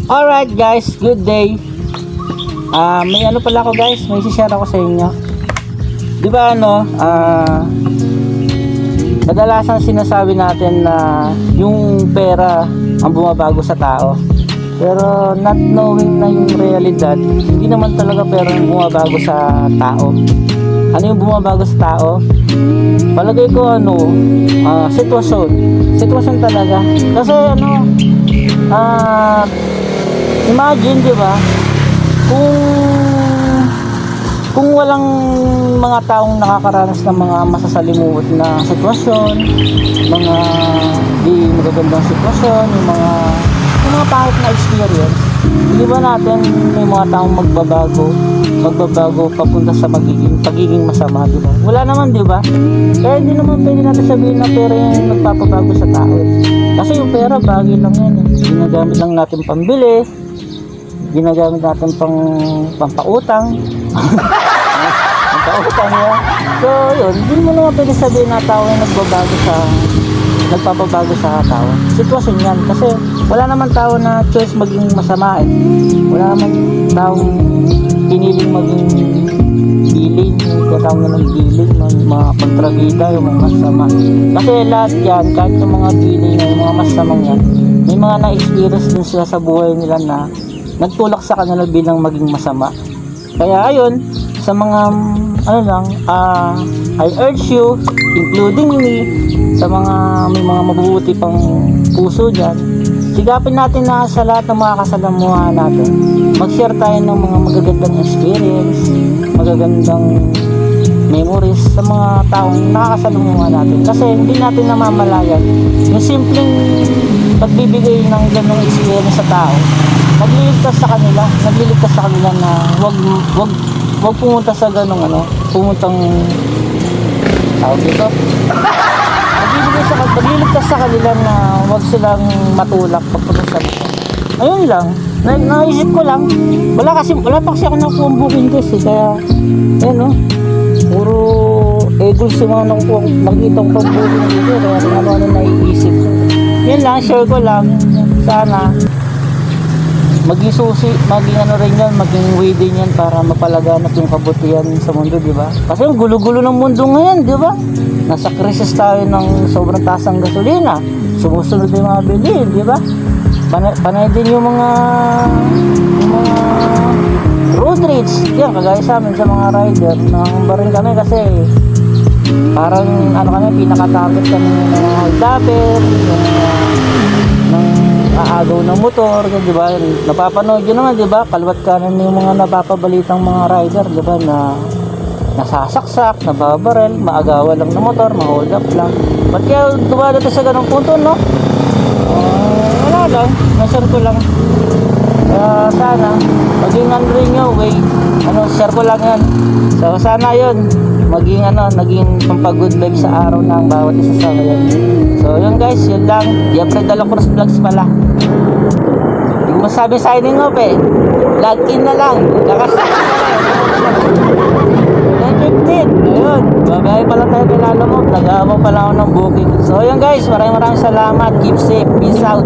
Alright guys, good day. May ano pala ako guys, may share ako sa inyo. Di ba kadalasan sinasabi natin na yung pera ang bumabago sa tao. Pero not knowing na yung realidad, hindi naman talaga pera ang bumabago sa tao. Ano yung bumabago sa tao? Palagay ko sitwasyon. Sitwasyon talaga. Kasi imagine, di ba? Kung walang mga taong nakakaranas ng mga masasalimuot na sitwasyon, mga di magagandang sitwasyon, yung mga pangit na experience, di ba natin may mga taong magbabago papunta sa pagiging masama, di ba? Wala naman, di ba? Kaya hindi naman pwede natin sabihin na pera yung nagpapabago sa tao. Kasi yung pera, bagay lang yan. Ginagamit lang natin pambili, ginagamit natin pampautang. Pampautang yan. So yun, hindi mo naman pwede sabihin na tao yung nagpapabago sa tao. Sitwasyon yan. Kasi wala naman tao na choice maging masama eh. Wala naman taong piniling maging dealing, katawag na ng dealing, ng mga kontrabida, yung mga masama. Kasi lahat yan, kahit yung mga dealing na yung mga masamang yan, may mga na-experience din sila sa buhay nila na nagtulak sa kanila bilang maging masama. Kaya ayun, sa mga I urge you, including me, sa mga may mga mabubuti pang puso dyan, sigapin natin na sa lahat ng mga kasalamuha natin, mag-share tayo ng mga magagandang experience, magagandang memories sa mga taong nakakasalamuha natin. Kasi hindi natin namamalayan yung simpleng pagbibigay ng ganong experience sa tao, nagliligtas sa kanila na wag pumunta sa ganong pumuntang tawag dito. Nagliligtas sa kanila na wag silang matulak papunta sa kanila. Ayun lang, naisip ko lang, wala pa kasi ako nakuha booking guys eh, kaya puro egos yung mga nakita ko pang booking dito, kaya ano naiisip ko. Yun lang, share ko lang, sana maging way din yan para mapalaganap yung kabutihan sa mundo, di ba? Kasi yung gulo-gulo ng mundo ngayon, di ba? Nasa krisis tayo ng sobrang taas ng gasolina, sumusunod yung mga bilhin, di ba? Panay din yung mga road rage, yan, kagaya sa amin sa mga rider, nakakamba rin kami kasi parang pinaka-target kami ng mga hold-upper, aagaw ng motor, di ba? Napapanood yun naman, di ba? Kalwat kanan yung mga napapabalitang mga rider, di ba? Na nasasaksak, nababarel, maagawa lang ng motor, ma-hold up lang. Ba't kaya dumadato sa ganong punto, no? Wala lang, na-share ko lang. Kaya sana, maging rin nyo, share ko lang yan. So sana yun, naging pampag-good vibe sa araw ng bawat isa sa ngayon. So yun guys, yun lang. Diapre Dalacruz Vlogs pala. Hindi ko masabi signing off eh. Log in na lang. Kakasama na lang. 9:15. Ayun. Babae pala tayo kay Lalo mo. Nag-aabang pala ako ng booking. So yun guys, maraming salamat. Keep safe. Peace out.